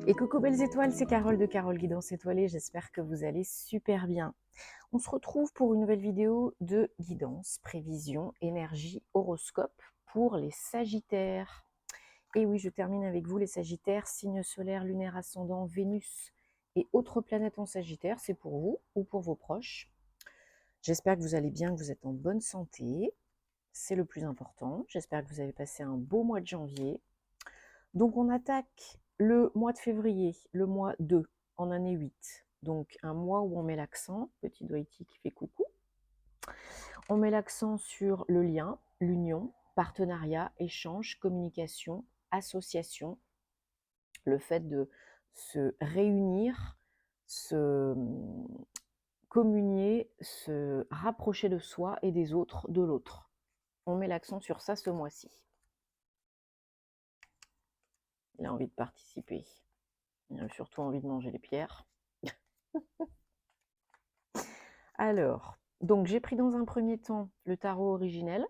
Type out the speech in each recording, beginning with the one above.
Et coucou belles étoiles, c'est Carole de Carole Guidance Étoilée, j'espère que vous allez super bien. On se retrouve pour une nouvelle vidéo de guidance, prévision, énergie, horoscope pour les Sagittaires. Et oui, je termine avec vous les Sagittaires, signe solaire, lunaire, ascendant, Vénus et autres planètes en Sagittaire, c'est pour vous ou pour vos proches. J'espère que vous allez bien, que vous êtes en bonne santé, c'est le plus important. J'espère que vous avez passé un beau mois de janvier. Donc on attaque le mois de février, le mois 2, en année 8. Donc un mois où on met l'accent, petit doigt ici qui fait coucou. On met l'accent sur le lien, l'union, partenariat, échange, communication, association, le fait de se réunir, se communier, se rapprocher de soi et des autres, de l'autre. On met l'accent sur ça ce mois-ci. Il a envie de participer. Il a surtout envie de manger les pierres. Alors, donc j'ai pris dans un premier temps le tarot originel.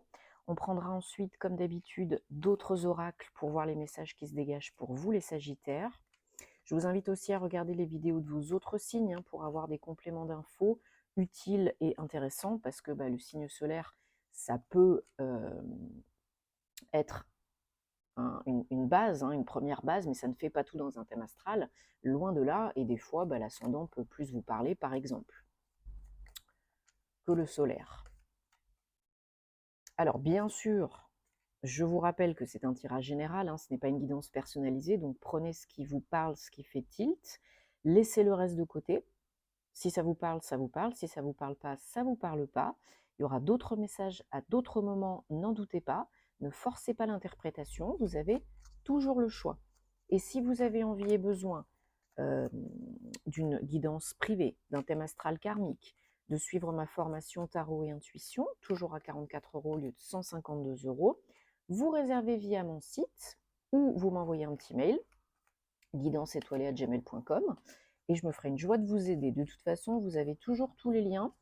On prendra ensuite, comme d'habitude, d'autres oracles pour voir les messages qui se dégagent pour vous, les Sagittaires. Je vous invite aussi à regarder les vidéos de vos autres signes pour avoir des compléments d'infos utiles et intéressants, parce que le signe solaire, ça peut être une base, une première base, mais ça ne fait pas tout dans un thème astral, loin de là, et des fois, l'ascendant peut plus vous parler, par exemple, que le solaire. Alors, bien sûr, je vous rappelle que c'est un tirage général, ce n'est pas une guidance personnalisée, donc prenez ce qui vous parle, ce qui fait tilt, laissez le reste de côté. Si ça vous parle, ça vous parle. Si ça ne vous parle pas, ça ne vous parle pas. Il y aura d'autres messages à d'autres moments, n'en doutez pas. Ne forcez pas l'interprétation, vous avez toujours le choix. Et si vous avez envie et besoin d'une guidance privée, d'un thème astral karmique, de suivre ma formation tarot et intuition, toujours à 44 € au lieu de 152 €, vous réservez via mon site ou vous m'envoyez un petit mail, guidancetoilée@gmail.com, et je me ferai une joie de vous aider. De toute façon, vous avez toujours tous les liens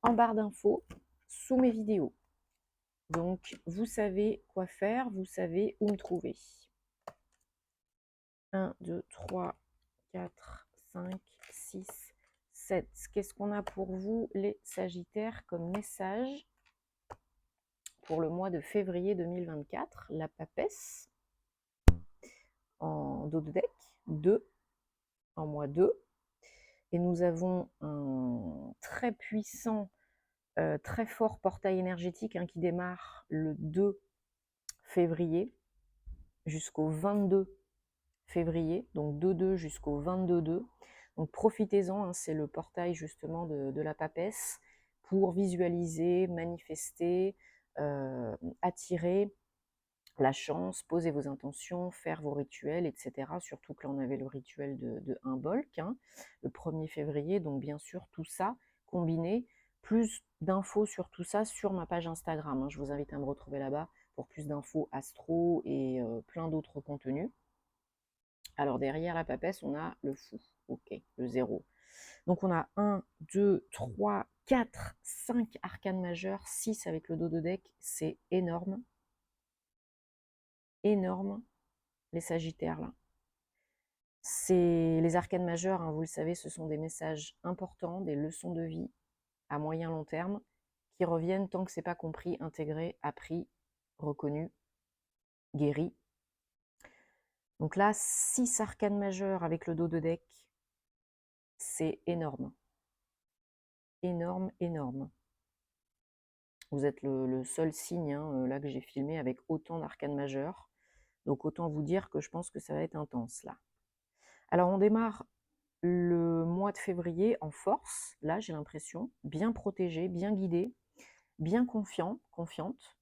en barre d'infos sous mes vidéos. Donc, vous savez quoi faire, vous savez où me trouver. 1, 2, 3, 4, 5, 6, 7. Qu'est-ce qu'on a pour vous, les Sagittaires, comme message pour le mois de février 2024? La papesse en dos de deck, 2, en mois 2. Et nous avons un très puissant, très fort portail énergétique qui démarre le 2 février jusqu'au 22 février, donc 2-2 jusqu'au 22-2. Donc profitez-en, c'est le portail justement de la papesse pour visualiser, manifester, attirer la chance, poser vos intentions, faire vos rituels, etc. Surtout que là, on avait le rituel de Imbolc, le 1er février. Donc, bien sûr, tout ça combiné. Plus d'infos sur tout ça sur ma page Instagram. Je vous invite à me retrouver là-bas pour plus d'infos astro et plein d'autres contenus. Alors, derrière la papesse, on a le fou. Ok, le 0. Donc, on a 1, 2, 3, 4, 5 arcanes majeures, 6 avec le dos de deck. C'est énorme. Énorme, les Sagittaires là. C'est les arcanes majeures, vous le savez, ce sont des messages importants, des leçons de vie à moyen long terme qui reviennent tant que c'est pas compris, intégré, appris, reconnu, guéri. Donc là, 6 arcanes majeures avec le dos de deck, c'est énorme. Énorme, énorme. Vous êtes le seul signe là que j'ai filmé avec autant d'arcanes majeures. Donc autant vous dire que je pense que ça va être intense là. Alors on démarre le mois de février en force, là j'ai l'impression, bien protégé, bien guidé, bien confiant, confiante.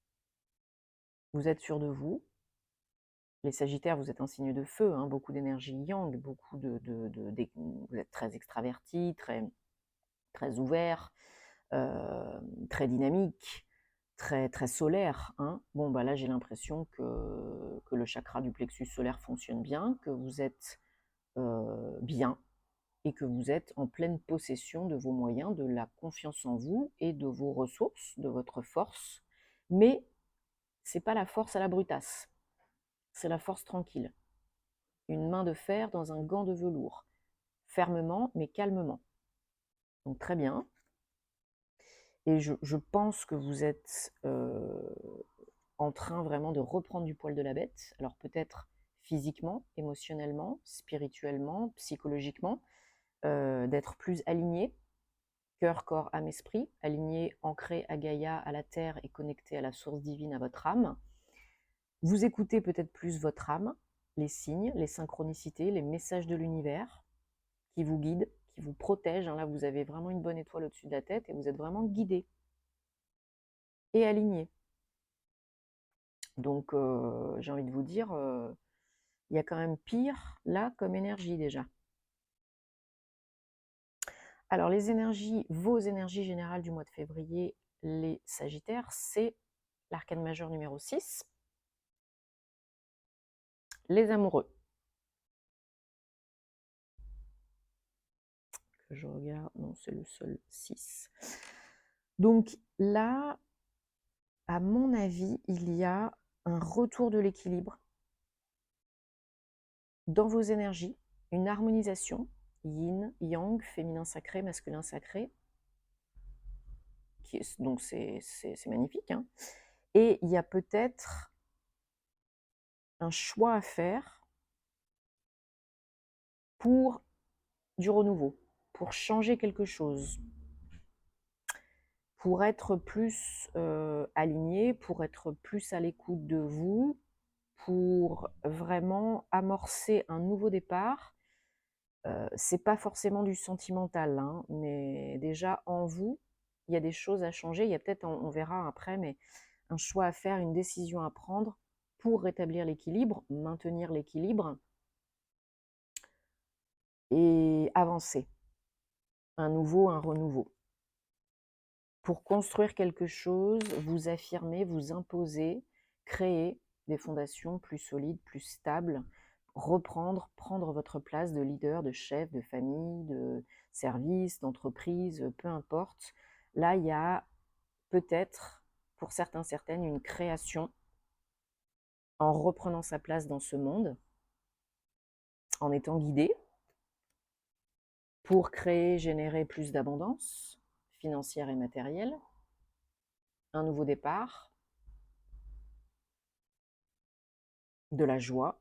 Vous êtes sûr de vous. Les Sagittaires, vous êtes un signe de feu, beaucoup d'énergie yang, beaucoup vous êtes très extraverti, très, très ouvert, très dynamique, très, très solaire. Bon, là j'ai l'impression que le chakra du plexus solaire fonctionne bien, que vous êtes bien, et que vous êtes en pleine possession de vos moyens, de la confiance en vous et de vos ressources, de votre force. Mais c'est pas la force à la brutasse, c'est la force tranquille. une main de fer dans un gant de velours. Fermement, mais calmement. Donc très bien. Et je pense que vous êtes en train vraiment de reprendre du poil de la bête. Alors peut-être physiquement, émotionnellement, spirituellement, psychologiquement, d'être plus aligné, cœur, corps, âme, esprit, aligné, ancré à Gaïa, à la terre et connecté à la source divine, à votre âme. Vous écoutez peut-être plus votre âme, les signes, les synchronicités, les messages de l'univers qui vous guident, qui vous protègent. Là, vous avez vraiment une bonne étoile au-dessus de la tête et vous êtes vraiment guidé et aligné. Donc, j'ai envie de vous dire, il y a quand même pire là comme énergie déjà. Alors les énergies, vos énergies générales du mois de février, les Sagittaires, c'est l'arcane majeur numéro 6, les amoureux. Que je regarde, non, c'est le seul 6. Donc là, à mon avis, il y a un retour de l'équilibre dans vos énergies, une harmonisation, yin, yang, féminin sacré, masculin sacré. Donc c'est magnifique. Hein. Et il y a peut-être un choix à faire pour du renouveau, pour changer quelque chose, pour être plus aligné, pour être plus à l'écoute de vous, pour vraiment amorcer un nouveau départ. C'est pas forcément du sentimental, hein, mais déjà en vous, il y a des choses à changer. Il y a peut-être, on verra après, mais un choix à faire, une décision à prendre pour rétablir l'équilibre, maintenir l'équilibre et avancer. Un nouveau, un renouveau. Pour construire quelque chose, vous affirmer, vous imposer, créer des fondations plus solides, plus stables, reprendre, prendre votre place de leader, de chef, de famille, de service, d'entreprise, peu importe. Là, il y a peut-être, pour certains, certaines, une création en reprenant sa place dans ce monde, en étant guidé pour créer, générer plus d'abondance financière et matérielle, un nouveau départ, de la joie,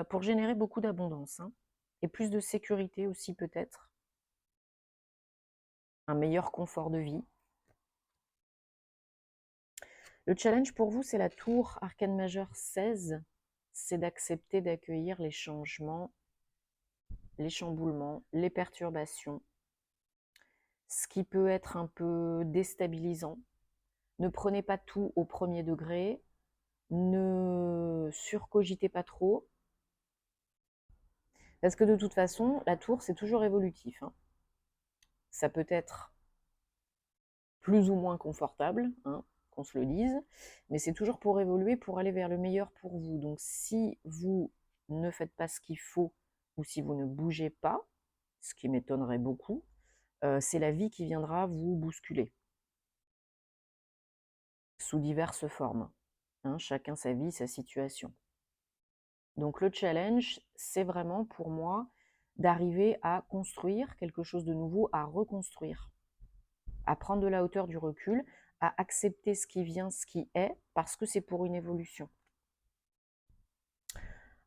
pour générer beaucoup d'abondance, hein, et plus de sécurité aussi peut-être, un meilleur confort de vie. Le challenge pour vous, c'est la tour arcane majeure 16, c'est d'accepter d'accueillir les changements, les chamboulements, les perturbations, ce qui peut être un peu déstabilisant. Ne prenez pas tout au premier degré, ne surcogitez pas trop, parce que de toute façon, la tour, c'est toujours évolutif. Hein. Ça peut être plus ou moins confortable, hein, qu'on se le dise, mais c'est toujours pour évoluer, pour aller vers le meilleur pour vous. Donc si vous ne faites pas ce qu'il faut, ou si vous ne bougez pas, ce qui m'étonnerait beaucoup, c'est la vie qui viendra vous bousculer, sous diverses formes. Hein, chacun sa vie, sa situation. Donc le challenge, c'est vraiment pour moi d'arriver à construire quelque chose de nouveau, à reconstruire, à prendre de la hauteur, du recul, à accepter ce qui vient, ce qui est, parce que c'est pour une évolution.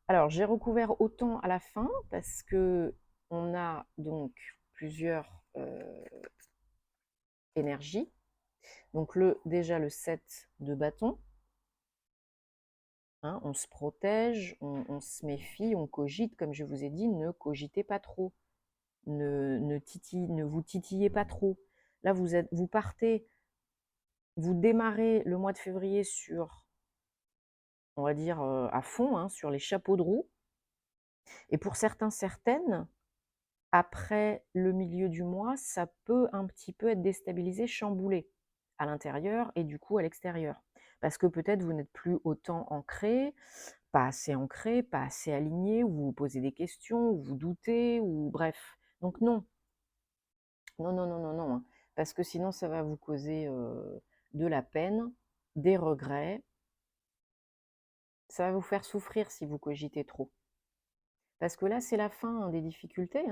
Alors, j'ai recouvert autant à la fin, parce que on a donc plusieurs énergies. Donc, déjà le 7 de bâton. Hein, on se protège, on se méfie, on cogite, comme je vous ai dit, ne cogitez pas trop. Ne vous titillez pas trop. Là, vous partez, vous démarrez le mois de février sur, on va dire, à fond, hein, sur les chapeaux de roue. Et pour certains, certaines, après le milieu du mois, ça peut un petit peu être déstabilisé, chamboulé à l'intérieur et du coup à l'extérieur. Parce que peut-être vous n'êtes plus autant ancré, pas assez aligné, ou vous vous posez des questions, ou vous doutez, ou bref. Donc non, non, non, non, non, non, hein, parce que sinon ça va vous causer de la peine, des regrets, Ça va vous faire souffrir si vous cogitez trop. Parce que là, c'est la fin des difficultés.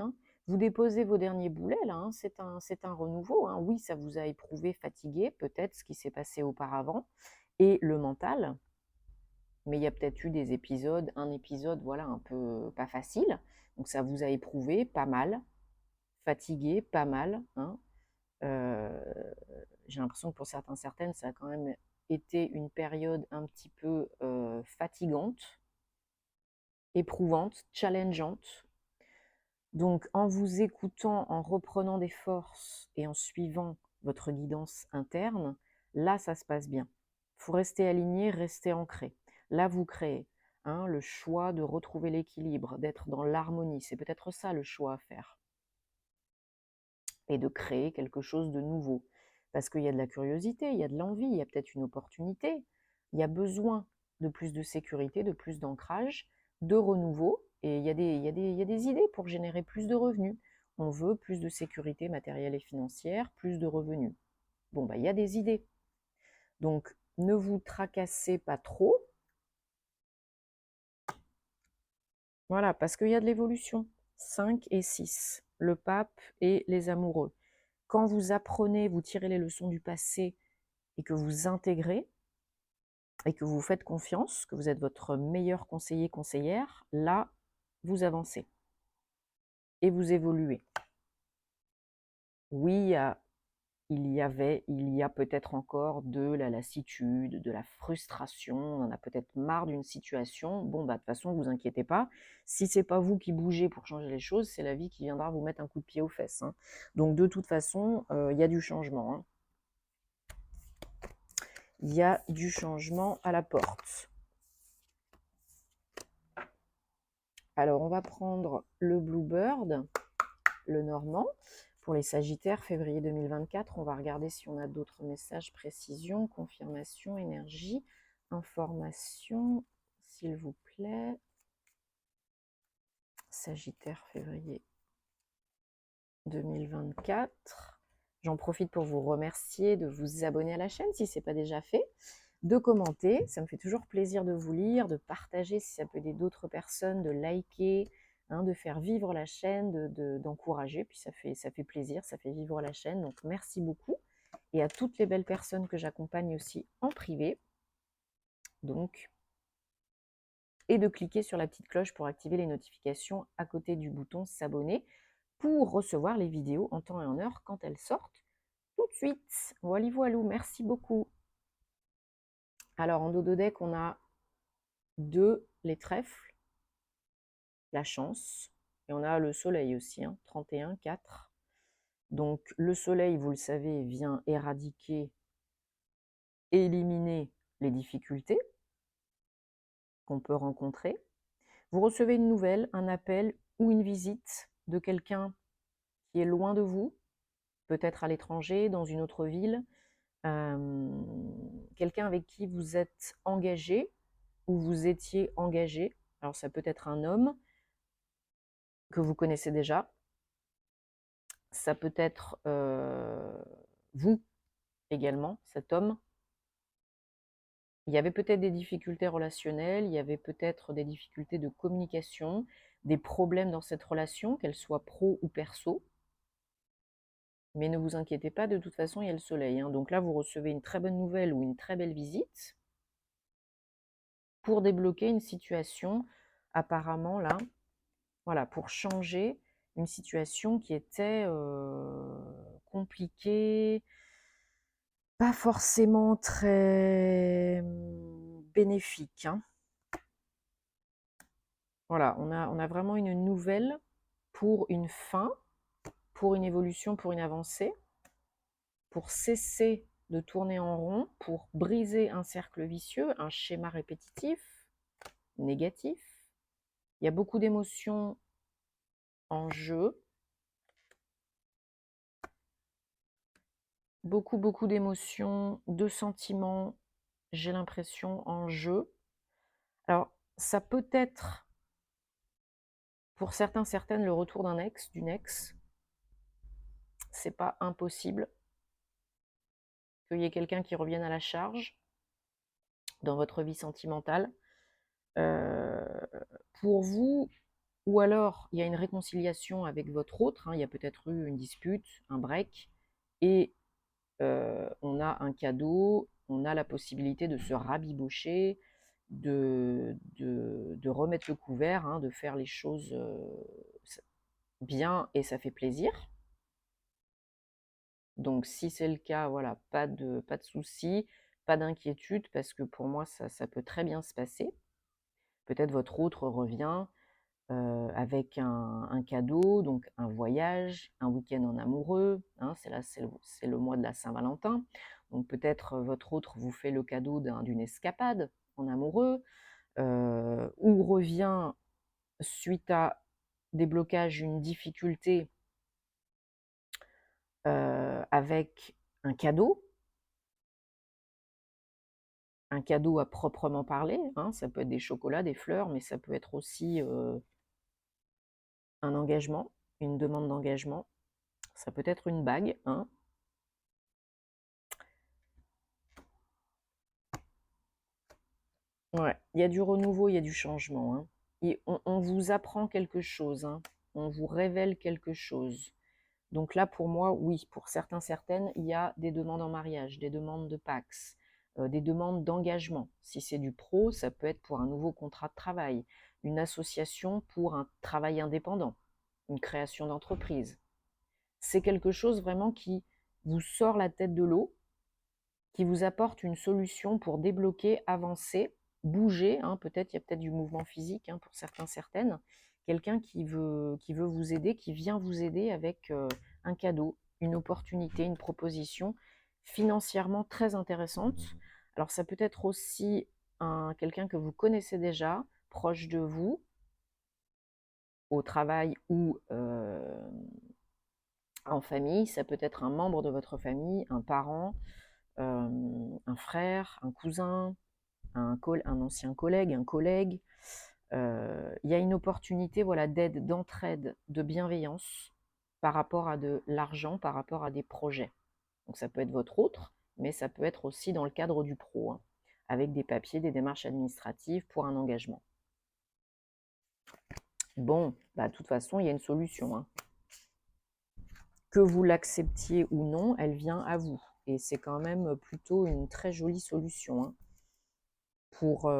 Vous déposez vos derniers boulets, là, c'est un renouveau. Oui, ça vous a éprouvé, fatigué, peut-être ce qui s'est passé auparavant, et le mental. Mais il y a peut-être eu des épisodes, un épisode, voilà, un peu pas facile. Donc ça vous a éprouvé, pas mal, fatigué, pas mal. J'ai l'impression que pour certaines, ça a quand même été une période un petit peu fatigante, éprouvante, challengeante. Donc, en vous écoutant, en reprenant des forces et en suivant votre guidance interne, là, ça se passe bien. Il faut rester aligné, rester ancré. Là, vous créez le choix de retrouver l'équilibre, d'être dans l'harmonie. C'est peut-être ça le choix à faire. Et de créer quelque chose de nouveau. Parce qu'il y a de la curiosité, il y a de l'envie, il y a peut-être une opportunité. Il y a besoin de plus de sécurité, de plus d'ancrage, de renouveau. Et il y a des idées pour générer plus de revenus. On veut plus de sécurité matérielle et financière, plus de revenus. Bon, il y a des idées. Donc, ne vous tracassez pas trop. Voilà, parce qu'il y a de l'évolution. 5 et 6, le pape et les amoureux. Quand vous apprenez, vous tirez les leçons du passé et que vous intégrez et que vous faites confiance, que vous êtes votre meilleur conseiller, conseillère, là, vous avancez et vous évoluez. Oui, il y a peut-être encore de la lassitude, de la frustration, on en a peut-être marre d'une situation. Bon, de toute façon, vous inquiétez pas. Si c'est pas vous qui bougez pour changer les choses, c'est la vie qui viendra vous mettre un coup de pied aux fesses. Donc, de toute façon, il y a du changement. Il y a du changement à la porte. Alors, on va prendre le Bluebird, le normand. Pour les Sagittaires, février 2024, on va regarder si on a d'autres messages, précision, confirmation, énergie, information, s'il vous plaît. Sagittaire, février 2024. J'en profite pour vous remercier de vous abonner à la chaîne si ce n'est pas déjà fait, de commenter, ça me fait toujours plaisir de vous lire, de partager si ça peut aider d'autres personnes, de liker, de faire vivre la chaîne, d'encourager, puis ça fait plaisir, ça fait vivre la chaîne, donc merci beaucoup. Et à toutes les belles personnes que j'accompagne aussi en privé, donc, et de cliquer sur la petite cloche pour activer les notifications à côté du bouton s'abonner pour recevoir les vidéos en temps et en heure quand elles sortent tout de suite. Voilou, merci beaucoup. Alors, en dos de deck, on a 2 les trèfles, la chance, et on a le soleil aussi, 31, 4. Donc, le soleil, vous le savez, vient éradiquer, éliminer les difficultés qu'on peut rencontrer. Vous recevez une nouvelle, un appel ou une visite de quelqu'un qui est loin de vous, peut-être à l'étranger, dans une autre ville, quelqu'un avec qui vous êtes engagé ou vous étiez engagé. Alors ça peut être un homme que vous connaissez déjà, ça peut être vous également, cet homme. Il y avait peut-être des difficultés relationnelles, il y avait peut-être des difficultés de communication, des problèmes dans cette relation, qu'elle soit pro ou perso. Mais ne vous inquiétez pas, de toute façon, il y a le soleil. Donc là, vous recevez une très bonne nouvelle ou une très belle visite pour débloquer une situation, apparemment, là, voilà, pour changer une situation qui était compliquée, pas forcément très bénéfique. Voilà, on a vraiment une nouvelle pour une fin, pour une évolution, pour une avancée, pour cesser de tourner en rond, pour briser un cercle vicieux, un schéma répétitif, négatif. Il y a beaucoup d'émotions en jeu. Beaucoup d'émotions, de sentiments, j'ai l'impression, en jeu. Alors, ça peut être, pour certains, certaines, le retour d'un ex, d'une ex. C'est pas impossible qu'il y ait quelqu'un qui revienne à la charge dans votre vie sentimentale. Pour vous, ou alors il y a une réconciliation avec votre autre, hein, il y a peut-être eu une dispute, un break, et on a un cadeau, on a la possibilité de se rabibocher, de remettre le couvert, hein, de faire les choses bien, et ça fait plaisir. Donc si c'est le cas, voilà, pas de souci, pas d'inquiétude, parce que pour moi, ça peut très bien se passer. Peut-être votre autre revient avec un cadeau, donc un voyage, un week-end en amoureux, hein, c'est le mois de la Saint-Valentin. Donc peut-être votre autre vous fait le cadeau d'une escapade en amoureux, ou revient suite à des blocages, une difficulté avec un cadeau à proprement parler, hein. Ça peut être des chocolats, des fleurs, mais ça peut être aussi un engagement, une demande d'engagement. Ça peut être une bague, hein. Ouais, il y a du renouveau, il y a du changement, hein. Et on vous apprend quelque chose, hein. On vous révèle quelque chose. Donc là, pour moi, oui, pour certains, certaines, il y a des demandes en mariage, des demandes de Pacs, des demandes d'engagement. Si c'est du pro, ça peut être pour un nouveau contrat de travail, une association pour un travail indépendant, une création d'entreprise. C'est quelque chose vraiment qui vous sort la tête de l'eau, qui vous apporte une solution pour débloquer, avancer, bouger, hein. Peut-être, il y a peut-être du mouvement physique, hein, pour certains, certaines. Quelqu'un qui veut vous aider, qui vient vous aider avec un cadeau, une opportunité, une proposition financièrement très intéressante. Alors ça peut être aussi quelqu'un que vous connaissez déjà, proche de vous, au travail ou en famille. Ça peut être un membre de votre famille, un parent, un frère, un cousin, un ancien collègue, un collègue. Il y a une opportunité, voilà, d'aide, d'entraide, de bienveillance par rapport à de l'argent, par rapport à des projets. Donc ça peut être votre autre, mais ça peut être aussi dans le cadre du pro, hein, avec des papiers, des démarches administratives pour un engagement. Bon, bah, de toute façon, il y a une solution, hein. Que vous l'acceptiez ou non, elle vient à vous. Et c'est quand même plutôt une très jolie solution, hein. Pour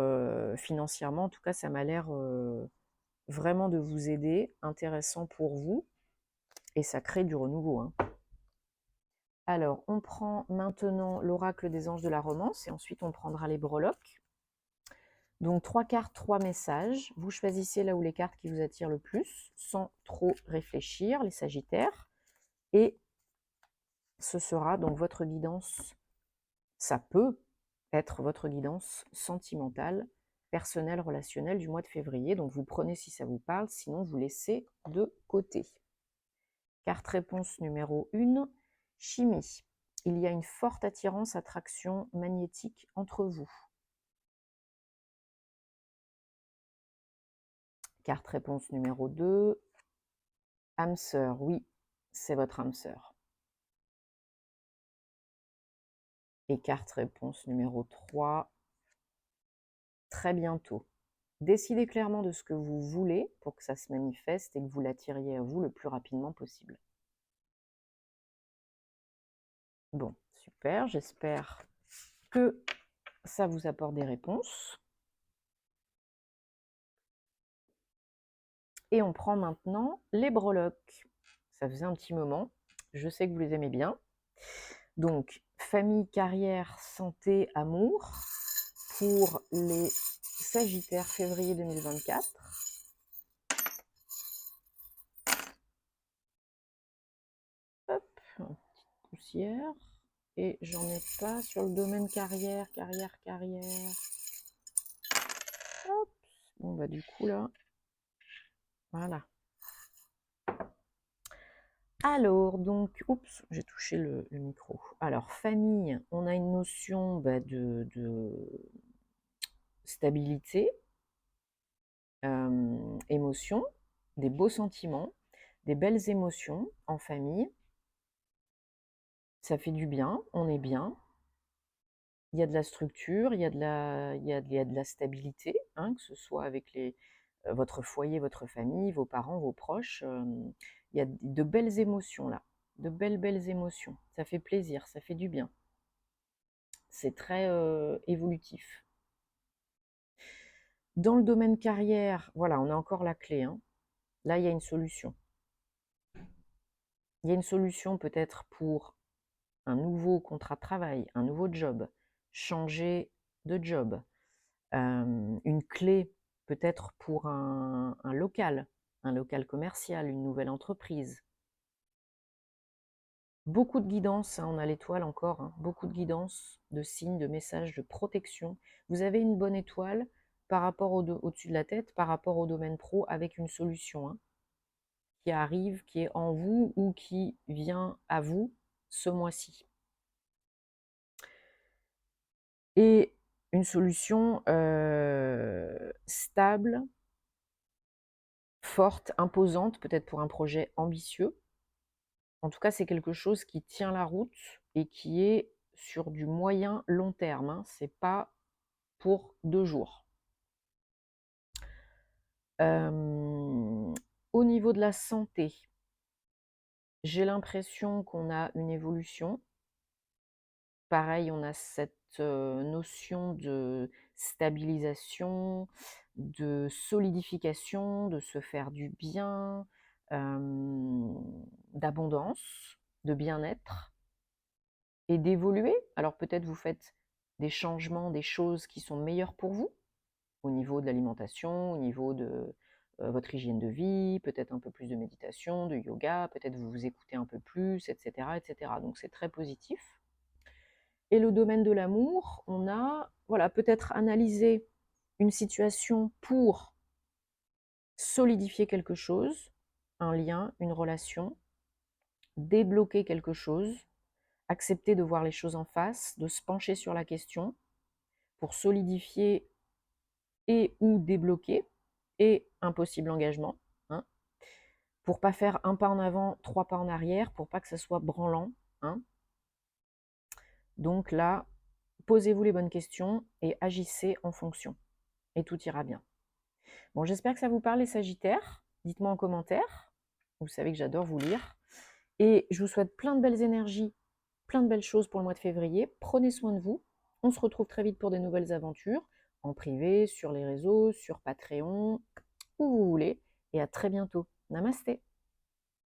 financièrement, en tout cas, ça m'a l'air vraiment de vous aider, intéressant pour vous, et ça crée du renouveau, hein. Alors, on prend maintenant l'oracle des anges de la romance, et ensuite on prendra les breloques. Donc 3 cartes, 3 messages. Vous choisissez là où les cartes qui vous attirent le plus, sans trop réfléchir, les sagittaires. Et ce sera donc votre guidance, ça peut être votre guidance sentimentale, personnelle, relationnelle du mois de février. Donc vous prenez si ça vous parle, sinon vous laissez de côté. Carte réponse numéro 1, chimie. Il y a une forte attirance, attraction magnétique entre vous. Carte réponse numéro 2, âme sœur. Oui, c'est votre âme sœur. Et carte réponse numéro 3, très bientôt. Décidez clairement de ce que vous voulez pour que ça se manifeste et que vous l'attiriez à vous le plus rapidement possible. Bon, super, j'espère que ça vous apporte des réponses. Et on prend maintenant les breloques. Ça faisait un petit moment, je sais que vous les aimez bien. Donc, famille, carrière, santé, amour, pour les Sagittaires février 2024. Hop, une petite poussière. Et j'en ai pas sur le domaine carrière. Hop. Bon, bah du coup là, voilà. Alors, donc, oups, j'ai touché le micro. Alors, famille, on a une notion de stabilité, émotion, des beaux sentiments, des belles émotions en famille. Ça fait du bien, on est bien. il y a de la structure, il y a de la stabilité, hein, que ce soit avec votre foyer, votre famille, vos parents, vos proches. Il y a de belles émotions là, de belles émotions. Ça fait plaisir, ça fait du bien. C'est très évolutif. Dans le domaine carrière, voilà, on a encore la clé, hein. Là, il y a une solution. Il y a une solution peut-être pour un nouveau contrat de travail, un nouveau job, changer de job, une clé peut-être pour un local commercial, une nouvelle entreprise. Beaucoup de guidance, hein, on a l'étoile encore, hein, beaucoup de guidance, de signes, de messages, de protection. Vous avez une bonne étoile par rapport au-dessus de la tête, par rapport au domaine pro, avec une solution, hein, qui arrive, qui est en vous ou qui vient à vous ce mois-ci. Et une solution stable, forte, imposante, peut-être pour un projet ambitieux. En tout cas, c'est quelque chose qui tient la route et qui est sur du moyen long terme, hein. C'est pas pour 2 jours. Au niveau de la santé, j'ai l'impression qu'on a une évolution. Pareil, on a cette notion de stabilisation, de solidification, de se faire du bien, d'abondance, de bien-être et d'évoluer. Alors peut-être vous faites des changements, des choses qui sont meilleures pour vous, au niveau de l'alimentation, au niveau de votre hygiène de vie, peut-être un peu plus de méditation, de yoga, peut-être vous vous écoutez un peu plus, etc., etc. Donc c'est très positif. Et le domaine de l'amour, on a, voilà, peut-être analysé une situation pour solidifier quelque chose, un lien, une relation, débloquer quelque chose, accepter de voir les choses en face, de se pencher sur la question pour solidifier et ou débloquer et un possible engagement, hein, pour pas faire un pas en avant, 3 pas en arrière, pour pas que ça soit branlant, hein. Donc là, posez-vous les bonnes questions et agissez en fonction. Et tout ira bien. Bon, j'espère que ça vous parle, les Sagittaires. Dites-moi en commentaire. Vous savez que j'adore vous lire. Et je vous souhaite plein de belles énergies, plein de belles choses pour le mois de février. Prenez soin de vous. On se retrouve très vite pour des nouvelles aventures, en privé, sur les réseaux, sur Patreon, où vous voulez. Et à très bientôt. Namasté.